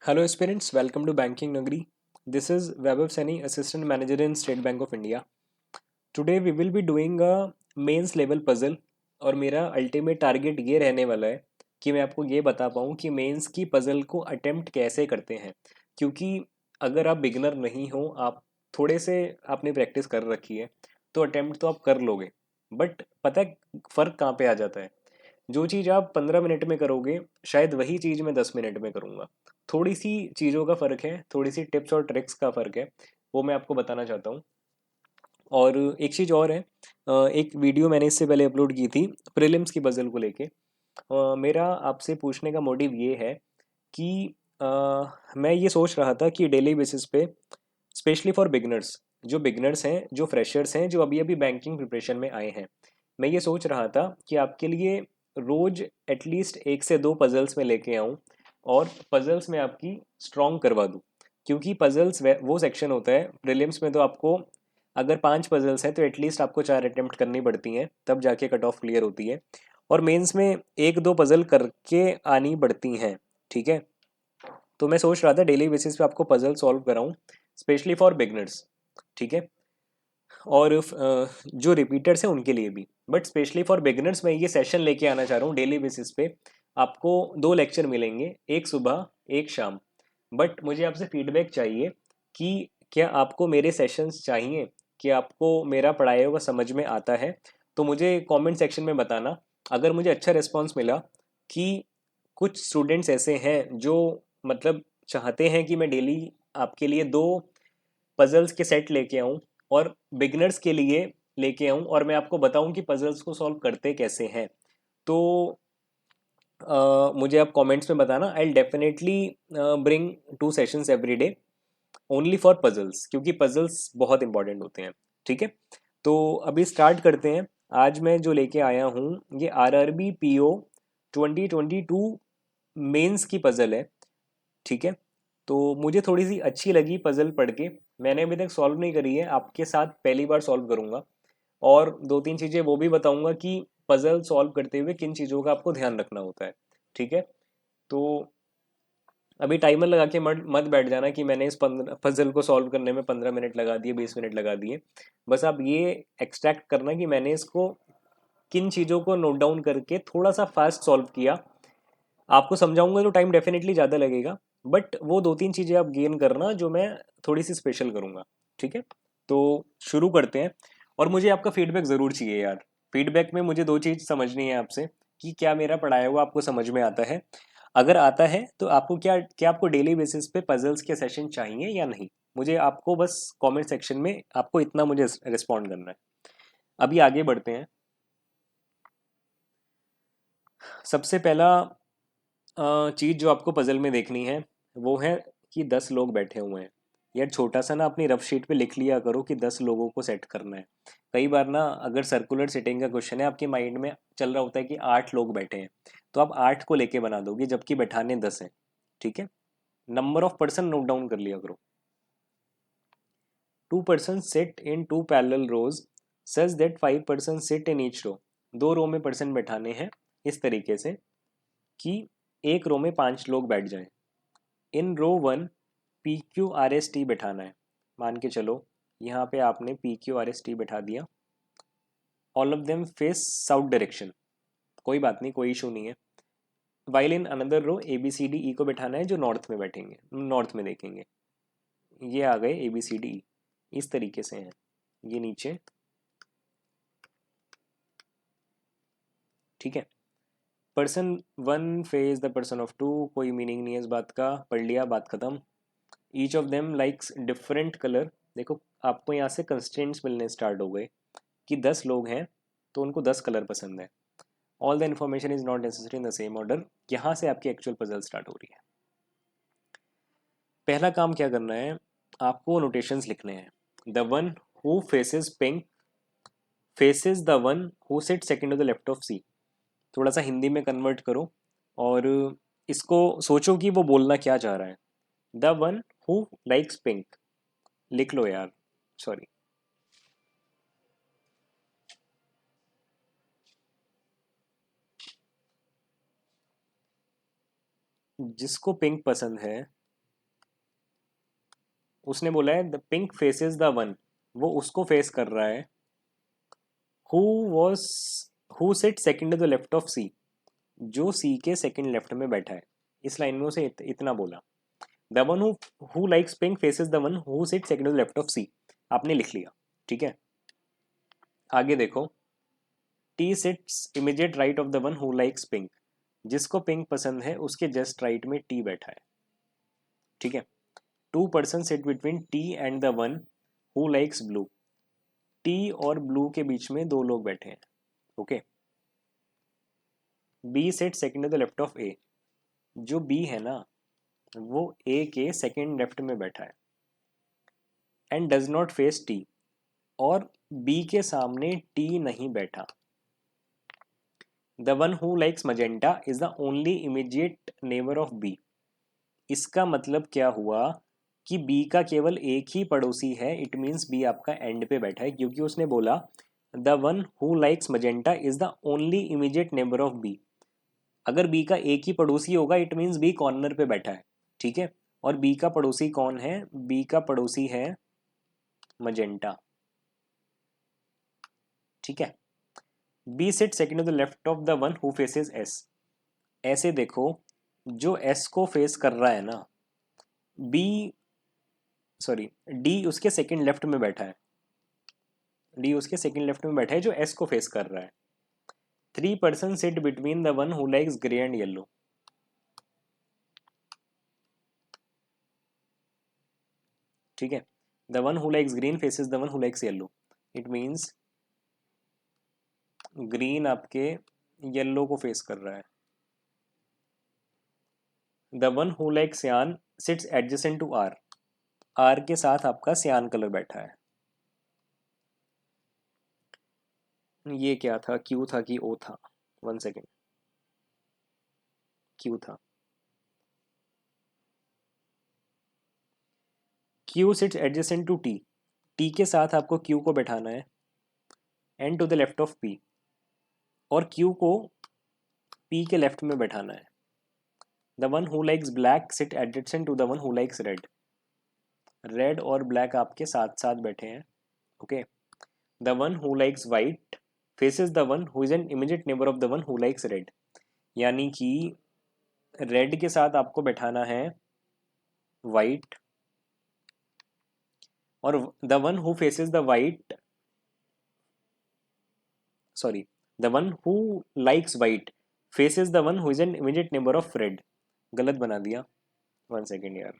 Hello aspirants, welcome to Banking Nagri. This is Vaibhav Sani, Assistant Manager in State Bank of India. Today we will be doing a mains level puzzle और मेरा ultimate target ये रहने वाला है कि मैं आपको ये बता पाऊँ कि मेंस की पजल को अटेम्प्ट कैसे करते हैं, क्योंकि अगर आप बिगनर नहीं हो, आप थोड़े से आपने प्रैक्टिस कर रखी है तो अटेम्प्ट तो आप कर लोगे। बट पता है फ़र्क कहाँ पे आ जाता है? जो चीज़ आप 15 मिनट में करोगे शायद वही चीज़ मैं 10 मिनट में करूँगा। थोड़ी सी चीज़ों का फ़र्क है, थोड़ी सी टिप्स और ट्रिक्स का फ़र्क है, वो मैं आपको बताना चाहता हूँ। और एक चीज़ और है, एक वीडियो मैंने इससे पहले अपलोड की थी प्रीलिम्स की पजल को लेके। मेरा आपसे पूछने का मोटिव ये है कि अ, मैं ये सोच रहा था कि डेली बेसिस पे स्पेशली फॉर बिगनर्स, जो बिगनर्स हैं, जो फ्रेशर्स हैं, जो अभी अभी बैंकिंग प्रिपरेशन में आए हैं, मैं ये सोच रहा था कि आपके लिए रोज एटलीस्ट 1 से 2 पजल्स में लेके आऊँ और पजल्स में आपकी स्ट्रॉन्ग करवा दूँ। क्योंकि पजल्स वो सेक्शन होता है, प्रीलिम्स में तो आपको अगर 5 पजल्स हैं तो एटलीस्ट आपको 4 अटेम्प्ट करनी पड़ती हैं, तब जाके कट ऑफ क्लियर होती है। और मेंस में 1-2 पजल करके आनी पड़ती हैं। ठीक है, तो मैं सोच रहा था डेली बेसिस पे आपको पजल सॉल्व कराऊं, स्पेशली फॉर बिगनर्स। ठीक है, और जो रिपीटर्स हैं उनके लिए भी, बट स्पेशली फॉर बिगनर्स मैं ये सेशन लेके आना चाह रहा हूँ डेली बेसिस पे। आपको 2 लेक्चर मिलेंगे, एक सुबह एक शाम। बट मुझे आपसे फीडबैक चाहिए कि क्या आपको मेरे सेशंस चाहिए, कि आपको मेरा पढ़ाया हुआ समझ में आता है। तो मुझे कमेंट सेक्शन में बताना। अगर मुझे अच्छा रिस्पांस मिला कि कुछ स्टूडेंट्स ऐसे हैं जो मतलब चाहते हैं कि मैं डेली आपके लिए 2 पजल्स के सेट लेके आऊं और बिगनर्स के लिए लेके आऊं और मैं आपको बताऊं कि पजल्स को सॉल्व करते कैसे हैं, तो मुझे आप कमेंट्स में बताना। I definitely bring 2 sessions every day only for puzzles, क्योंकि पजल्स बहुत इंपॉर्टेंट होते हैं। ठीक है, तो अभी स्टार्ट करते हैं। आज मैं जो लेके आया हूँ ये RRB PO 2022 मेंस की पजल है। ठीक है, तो मुझे थोड़ी सी अच्छी लगी पजल पढ़ के। मैंने अभी तक सॉल्व नहीं करी है, आपके साथ पहली बार सॉल्व करूंगा। और 2-3 चीज़ें वो भी बताऊंगा कि पजल सॉल्व करते हुए किन चीज़ों का आपको ध्यान रखना होता है। ठीक है, तो अभी टाइमर लगा के मत मत बैठ जाना कि मैंने इस 15 पजल को सॉल्व करने में 15 मिनट लगा दिए, 20 मिनट लगा दिए। बस आप ये एक्सट्रैक्ट करना कि मैंने इसको किन चीज़ों को नोट डाउन करके थोड़ा सा फास्ट सॉल्व किया। आपको समझाऊंगा तो टाइम डेफिनेटली ज़्यादा लगेगा, बट वो 2-3 चीज़ें आप गेन करना जो मैं थोड़ी सी स्पेशल करूँगा। ठीक है, तो शुरू करते हैं। और मुझे आपका फीडबैक ज़रूर चाहिए यार। फीडबैक में मुझे 2 चीज़ समझनी है आपसे, कि क्या मेरा पढ़ाया हुआ आपको समझ में आता है। अगर आता है तो आपको क्या क्या आपको डेली बेसिस पे पजल्स के सेशन चाहिए या नहीं। मुझे आपको बस कमेंट सेक्शन में आपको इतना मुझे रिस्पॉन्ड करना है। अभी आगे बढ़ते हैं। सबसे पहला चीज़ जो आपको पजल में देखनी है वो है कि 10 लोग बैठे हुए हैं। यार छोटा सा ना अपनी रफ शीट पे लिख लिया करो कि 10 लोगों को सेट करना है। कई बार ना अगर सर्कुलर सिटिंग का क्वेश्चन है, आपके माइंड में चल रहा होता है कि 8 लोग बैठे हैं, तो आप 8 को लेके बना दोगे जबकि बैठाने 10 हैं। ठीक है, number of person note down कर लिया करो। 2 person sit in 2 parallel rows such that 5 person sit in each row. 2 row में पर्सन बैठाने हैं इस तरीके से कि एक रो में 5 लोग बैठ जाएं। इन रो 1 PQRST बैठाना है। मान के चलो यहाँ पे आपने PQRST बैठा दिया। All of them face south direction, कोई बात नहीं, कोई इशू नहीं है। While in another row ABCDE को बैठाना है जो नॉर्थ में बैठेंगे, नॉर्थ में देखेंगे। ये आ गए ABCDE, इस तरीके से हैं ये नीचे। ठीक है, person 1 face the person of 2, कोई मीनिंग नहीं है इस बात का, पढ़ लिया, बात खत्म। Each of them likes different colour. देखो आपको यहाँ से कंस्ट्रेंट्स मिलने स्टार्ट हो गए कि 10 लोग हैं तो उनको 10 कलर पसंद है। All the information is not necessary in the same order. यहाँ से आपकी एक्चुअल पजल स्टार्ट हो रही है। पहला काम क्या करना है, आपको नोटेशंस लिखने हैं। The one who faces pink faces the one who sit second to the left of C. थोड़ा सा हिंदी में कन्वर्ट करो और इसको सोचो कि वो बोलना क्या चाह रहा है। The one who likes pink, लिख लो यार, सॉरी। जिसको पिंक पसंद है उसने बोला है the pink faces the one, वो उसको फेस कर रहा है who was who sit second to the left of C, जो सी के सेकेंड लेफ्ट में बैठा है। इस लाइन में उसे इतना बोला। The one who likes pink faces the one who sit second to the left of C, आपने लिख लिया। ठीक है, आगे देखो, T sits immediate right of the one who likes pink, जिसको पिंक पसंद है उसके जस्ट राइट में टी बैठा है। ठीक है, two person sit between T and the one who likes blue, T और ब्लू के बीच में दो लोग बैठे हैं। Okay, B sit second to the left of A, जो बी है ना वो ए के सेकेंड लेफ्ट में बैठा है। And does not face T, और बी के सामने टी नहीं बैठा। The one who likes magenta is the only immediate neighbour of B, इसका मतलब क्या हुआ कि बी का केवल एक ही पड़ोसी है। इट मीन्स बी आपका एंड पे बैठा है, क्योंकि उसने बोला the one who likes magenta is the only immediate neighbour of B. अगर बी का एक ही पड़ोसी होगा इट मीन्स बी कॉर्नर पे बैठा है। ठीक है, और बी का पड़ोसी कौन है? बी का पड़ोसी है मजेंटा। ठीक है, B sit second to the left of the one who faces S. ऐसे देखो, जो एस को फेस कर रहा है ना, बी सॉरी डी उसके सेकेंड लेफ्ट में बैठा है। डी उसके सेकेंड लेफ्ट में बैठा है जो एस को फेस कर रहा है। Three person sit between the one who likes grey and yellow. ठीक है, the one who likes green faces the one who likes yellow. It means green आपके येलो को फेस कर रहा है। The one who likes cyan sits adjacent to R, R के साथ आपका सियान कलर बैठा है। ये क्या था, क्यू था कि ओ था? वन सेकेंड, क्यू था। Q sits adjacent to T, T के साथ आपको क्यू को बैठाना है and to the left of P, और क्यू को पी के लेफ्ट में बैठाना है। The one who likes black sit adjacent to the one who likes red, red और ब्लैक आपके साथ साथ बैठे हैं। Okay, the one who likes white faces the one who is an immediate neighbour of the one who likes red, यानी कि red के साथ आपको बैठाना है वाइट, और the one who faces the white sorry the one who likes white faces the one who is an immediate neighbour of red. गलत बना दिया, वन सेकेंड यार।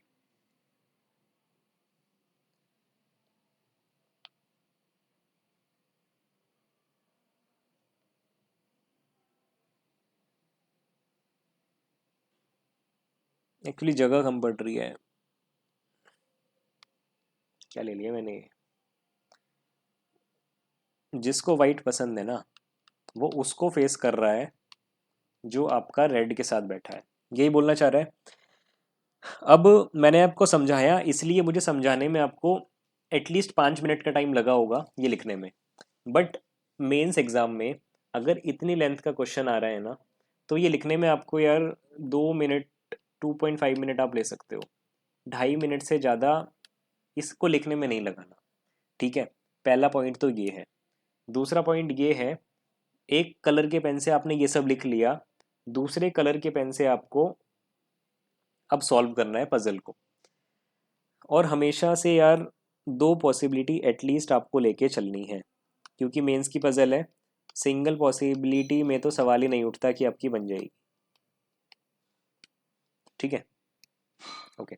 एक्चुअली जगह कम पड़ रही है। क्या ले लिया मैंने? जिसको वाइट पसंद है ना वो उसको फेस कर रहा है जो आपका रेड के साथ बैठा है, यही बोलना चाह रहा है। अब मैंने आपको समझाया, इसलिए मुझे समझाने में आपको एटलीस्ट 5 मिनट का टाइम लगा होगा ये लिखने में। बट मेंस एग्जाम में अगर इतनी लेंथ का क्वेश्चन आ रहा है ना तो ये लिखने में आपको यार 2 मिनट 2.5 मिनट आप ले सकते हो। 2.5 मिनट से ज़्यादा इसको लिखने में नहीं लगाना। ठीक है, पहला पॉइंट तो ये है। दूसरा पॉइंट ये है, एक कलर के पेन से आपने ये सब लिख लिया, दूसरे कलर के पेन से आपको अब सॉल्व करना है पजल को। और हमेशा से यार 2 पॉसिबिलिटी एटलीस्ट आपको लेके चलनी है, क्योंकि मेंस की पजल है। सिंगल पॉसिबिलिटी में तो सवाल ही नहीं उठता कि आपकी बन जाएगी। ठीक है, ओके।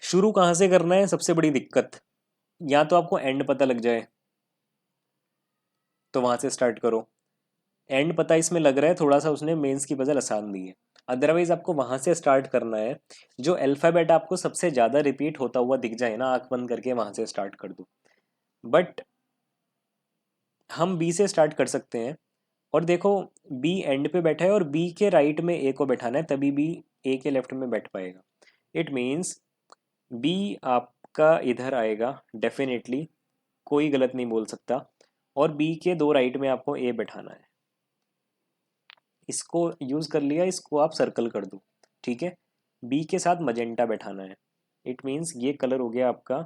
शुरू कहाँ से करना है, सबसे बड़ी दिक्कत। या तो आपको एंड पता लग जाए तो वहां से स्टार्ट करो। एंड पता इसमें लग रहा है थोड़ा सा उसने मेंस की पजल आसान दी है। अदरवाइज आपको वहां से स्टार्ट करना है। जो अल्फाबेट आपको सबसे ज़्यादा रिपीट होता हुआ दिख जाए ना, आंख बंद करके वहां से स्टार्ट कर दो। बट हम बी से स्टार्ट कर सकते हैं। और देखो, बी एंड पे बैठा है और बी के राइट में ए को बैठाना है, तभी बी ए के लेफ्ट में बैठ पाएगा। इट मीन्स बी आपका इधर आएगा डेफिनेटली, कोई गलत नहीं बोल सकता। और बी के दो राइट में आपको ए बैठाना है। इसको यूज कर लिया, इसको आप सर्कल कर दो। ठीक है, बी के साथ मजेंटा बैठाना है। इट मीन्स ये कलर हो गया आपका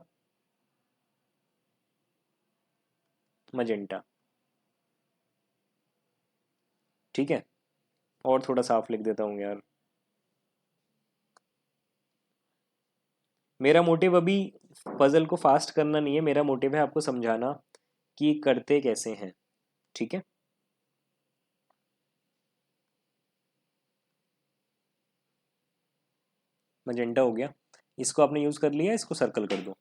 मजेंटा। ठीक है, और थोड़ा साफ लिख देता हूँ यार। मेरा मोटिव अभी पजल को फास्ट करना नहीं है, मेरा मोटिव है आपको समझाना कि करते कैसे हैं। ठीक है, मजेंटा हो गया, इसको आपने यूज कर लिया, इसको सर्कल कर दो।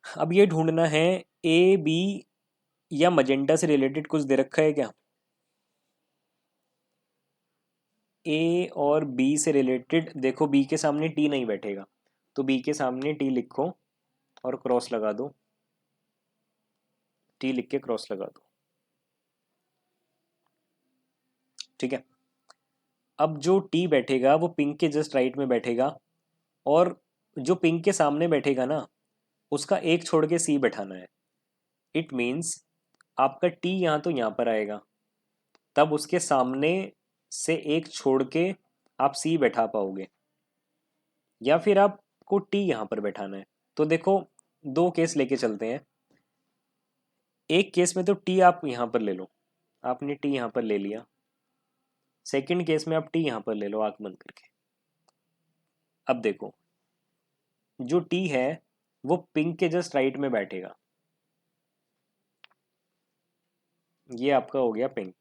अब ये ढूंढना है ए बी या मजेंटा से रिलेटेड कुछ दे रखा है क्या। ए और बी से रिलेटेड देखो, बी के सामने टी नहीं बैठेगा, तो बी के सामने टी लिखो और क्रॉस लगा दो, टी लिख के क्रॉस लगा दो। ठीक है, अब जो टी बैठेगा वो पिंक के जस्ट राइट में बैठेगा, और जो पिंक के सामने बैठेगा ना, उसका एक छोड़ के सी बैठाना है। इट मीन्स आपका टी यहाँ तो यहाँ पर आएगा, तब उसके सामने से एक छोड़ के आप सी बैठा पाओगे, या फिर आपको टी यहाँ पर बैठाना है। तो देखो, दो केस लेके चलते हैं। एक केस में तो टी आप यहाँ पर ले लो, आपने टी यहाँ पर ले लिया। सेकंड केस में आप टी यहाँ पर ले लो आंख बंद करके। अब देखो, जो टी है वो पिंक के जस्ट राइट में बैठेगा, ये आपका हो गया pink.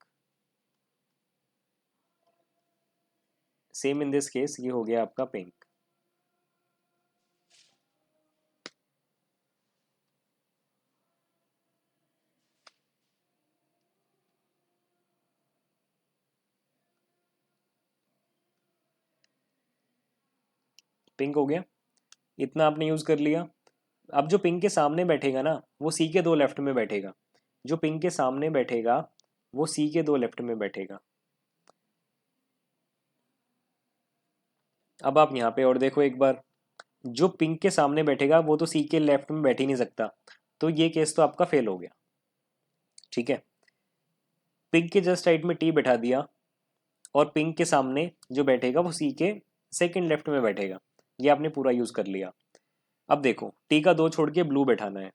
Same in this case, ये हो गया आपका पिंक। पिंक हो गया, इतना आपने यूज कर लिया। अब जो पिंक के सामने बैठेगा ना, वो सी के दो लेफ्ट में बैठेगा। जो पिंक के सामने बैठेगा वो सी के दो लेफ्ट में बैठेगा। अब आप यहाँ पे और देखो एक बार, जो पिंक के सामने बैठेगा वो तो सी के लेफ्ट में बैठ ही नहीं सकता, तो ये केस तो आपका फेल हो गया। ठीक है, पिंक के जस्ट राइट में टी बैठा दिया, और पिंक के सामने जो बैठेगा वो सी के सेकंड लेफ्ट में बैठेगा, ये आपने पूरा यूज कर लिया। अब देखो, टी का दो छोड़ के ब्लू बैठाना है।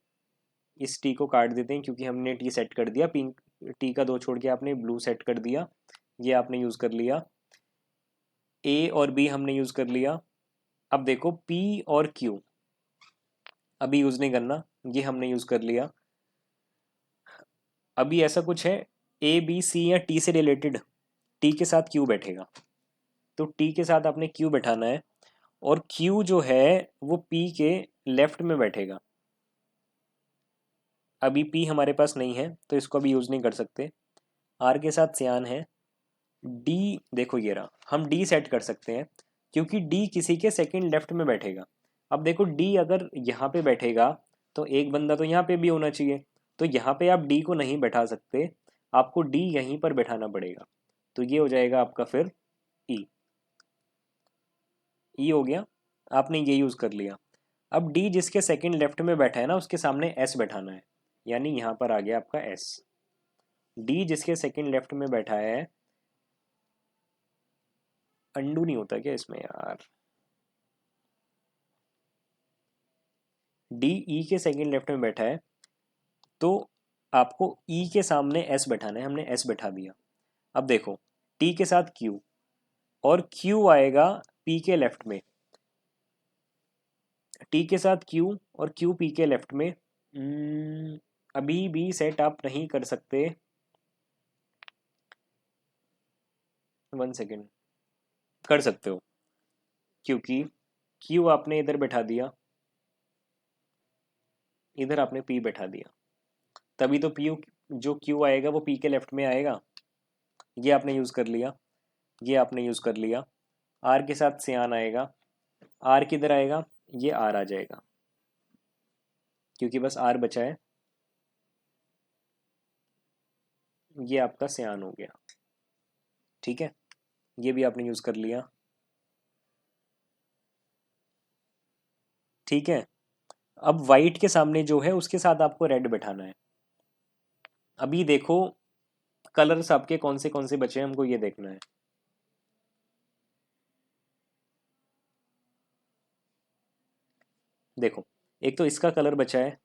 इस टी को काट देते हैं क्योंकि हमने टी सेट कर दिया, पिंक टी का दो छोड़ के आपने ब्लू सेट कर दिया, ये आपने यूज कर लिया। ए और बी हमने यूज कर लिया। अब देखो पी और क्यू अभी यूज नहीं करना, ये हमने यूज कर लिया। अभी ऐसा कुछ है, ए बी सी या टी से रिलेटेड, टी के साथ क्यू बैठेगा, तो टी के साथ आपने क्यू बैठाना है, और क्यू जो है वो पी के लेफ्ट में बैठेगा। अभी पी हमारे पास नहीं है तो इसको अभी यूज नहीं कर सकते। आर के साथ सियान है। डी देखो ये रहा, हम डी सेट कर सकते हैं क्योंकि डी किसी के सेकंड लेफ्ट में बैठेगा। अब देखो, डी अगर यहाँ पे बैठेगा तो एक बंदा तो यहाँ पे भी होना चाहिए, तो यहाँ पे आप डी को नहीं बैठा सकते, आपको डी यहीं पर बैठाना पड़ेगा। तो ये हो जाएगा आपका फिर ई। ई हो गया, आपने ये यूज कर लिया। अब डी जिसके सेकंड लेफ्ट में बैठा है ना, उसके सामने एस बैठाना है, यानी यहाँ पर आ गया आपका एस। डी जिसके सेकंड लेफ्ट में बैठा है, अंडू नहीं होता क्या इसमें यार, डी ई के सेकंड लेफ्ट में बैठा है, तो आपको ई के सामने एस बैठाना है, हमने एस बैठा दिया। अब देखो, टी के साथ क्यू, और क्यू आएगा पी के लेफ्ट में। टी के साथ क्यू और क्यू पी के लेफ्ट में। अभी भी सेट आप नहीं कर सकते, 1 सेकेंड, कर सकते हो, क्योंकि क्यू आपने इधर बैठा दिया, इधर आपने पी बैठा दिया, तभी तो पी जो क्यू आएगा वो पी के लेफ्ट में आएगा। ये आपने यूज़ कर लिया, ये आपने यूज़ कर लिया। आर के साथ सियान आएगा, आर किधर आएगा, ये आर आ जाएगा, क्योंकि बस आर बचा है, ये आपका सियान हो गया। ठीक है, ये भी आपने यूज़ कर लिया। ठीक है, अब वाइट के सामने जो है उसके साथ आपको रेड बैठाना है। अभी देखो, कलर्स आपके कौन से बचे हैं हमको ये देखना है। देखो, एक तो इसका कलर बचा है,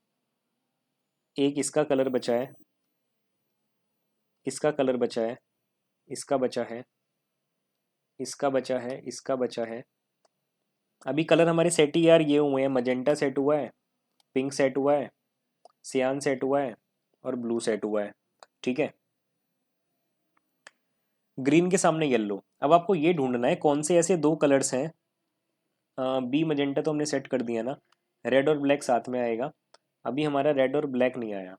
एक इसका कलर बचा है, इसका कलर बचा है, इसका बचा है, इसका बचा है, इसका बचा है। अभी कलर हमारे सेट ही यार ये हुए हैं, मजेंटा सेट हुआ है, पिंक सेट हुआ है, सियान सेट हुआ है और ब्लू सेट हुआ है। ठीक है, ग्रीन के सामने येलो। अब आपको ये ढूंढना है कौन से ऐसे दो कलर्स हैं। बी मजेंटा तो हमने सेट कर दिया ना, रेड और ब्लैक साथ में आएगा। अभी हमारा रेड और ब्लैक नहीं आया।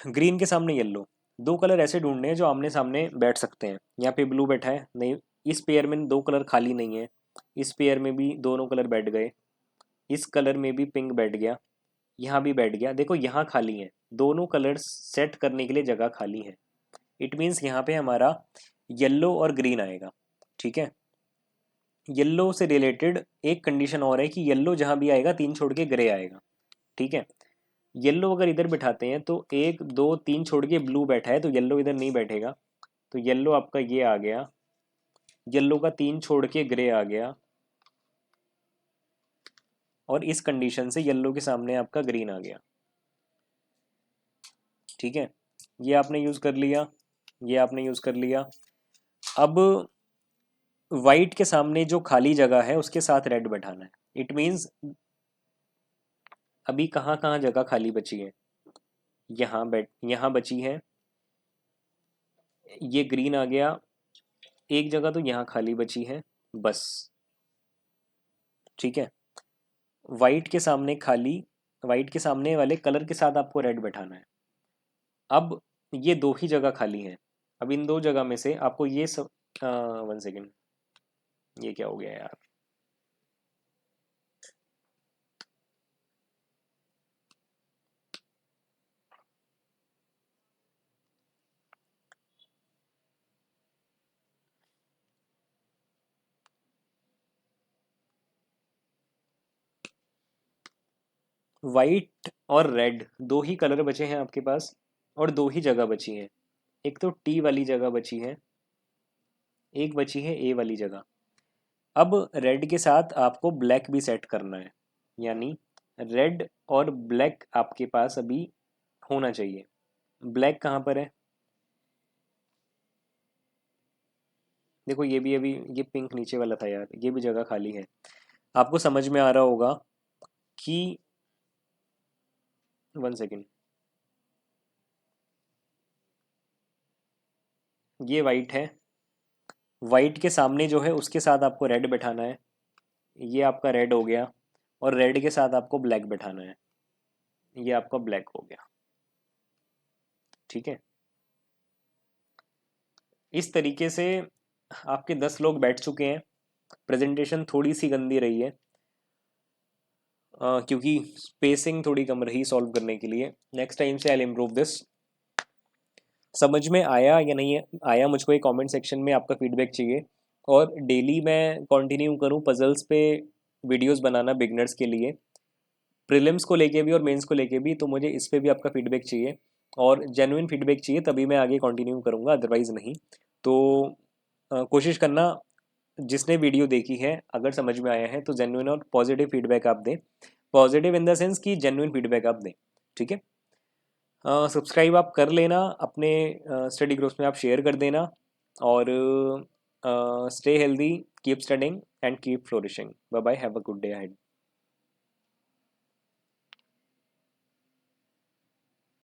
ग्रीन के सामने येलो, दो कलर ऐसे ढूंढने हैं जो आमने सामने बैठ सकते हैं। यहाँ पे ब्लू बैठा है, नहीं, इस पेयर में दो कलर खाली नहीं है, इस पेयर में भी दोनों कलर बैठ गए, इस कलर में भी पिंक बैठ गया, यहाँ भी बैठ गया। देखो यहाँ खाली है, दोनों कलर सेट करने के लिए जगह खाली है। इट मीन्स यहाँ पे हमारा येलो और ग्रीन आएगा। ठीक है, येलो से रिलेटेड एक कंडीशन और है कि येलो जहाँ भी आएगा तीन छोड़ के ग्रे आएगा। ठीक है, येलो अगर इधर बिठाते हैं तो एक दो तीन छोड़ के ब्लू बैठा है, तो येलो इधर नहीं बैठेगा, तो येलो आपका ये आ गया, येलो का तीन छोड़ के ग्रे आ गया, और इस कंडीशन से येलो के सामने आपका ग्रीन आ गया। ठीक है, ये आपने यूज कर लिया, ये आपने यूज कर लिया। अब वाइट के सामने जो खाली जगह है उसके साथ रेड बैठाना है। इट मीन्स अभी कहाँ कहाँ जगह खाली बची है, यहाँ बची है, ये ग्रीन आ गया, एक जगह तो यहाँ खाली बची है बस। ठीक है, वाइट के सामने खाली, वाइट के सामने वाले कलर के साथ आपको रेड बैठाना है। अब ये दो ही जगह खाली हैं। अब इन दो जगह में से आपको ये सब, वन सेकेंड, ये क्या हो गया यार। वाइट और रेड दो ही कलर बचे हैं आपके पास, और दो ही जगह बची है। एक तो टी वाली जगह बची है, एक बची है ए वाली जगह। अब रेड के साथ आपको ब्लैक भी सेट करना है, यानी रेड और ब्लैक आपके पास अभी होना चाहिए। ब्लैक कहाँ पर है, देखो ये भी अभी, ये पिंक नीचे वाला था यार, ये भी जगह खाली है। आपको समझ में आ रहा होगा कि, वन सेकेंड, ये वाइट है, वाइट के सामने जो है उसके साथ आपको रेड बैठाना है, ये आपका रेड हो गया, और रेड के साथ आपको ब्लैक बैठाना है, ये आपका ब्लैक हो गया। ठीक है, इस तरीके से आपके 10 लोग बैठ चुके हैं। प्रेजेंटेशन थोड़ी सी गंदी रही है, क्योंकि स्पेसिंग थोड़ी कम रही सॉल्व करने के लिए। नेक्स्ट टाइम से आई विल इम्प्रूव दिस। समझ में आया या नहीं आया, मुझको एक कमेंट सेक्शन में आपका फीडबैक चाहिए। और डेली मैं कंटिन्यू करूं पजल्स पे वीडियोस बनाना बिगनर्स के लिए, प्रीलिम्स को लेके भी और मेंस को लेके भी, तो मुझे इस पे भी आपका फीडबैक चाहिए, और जेन्युइन फीडबैक चाहिए, तभी मैं आगे कंटिन्यू करूँगा, अदरवाइज़ नहीं। तो कोशिश करना, जिसने वीडियो देखी है अगर समझ में आया है तो जेन्युइन और पॉजिटिव फीडबैक आप दें। पॉजिटिव इन द सेंस कि जेन्युइन फीडबैक आप दें। ठीक है, सब्सक्राइब आप कर लेना, अपने स्टडी ग्रुप्स में आप शेयर कर देना, और stay healthy, keep studying and keep flourishing. Bye bye, have a good day ahead.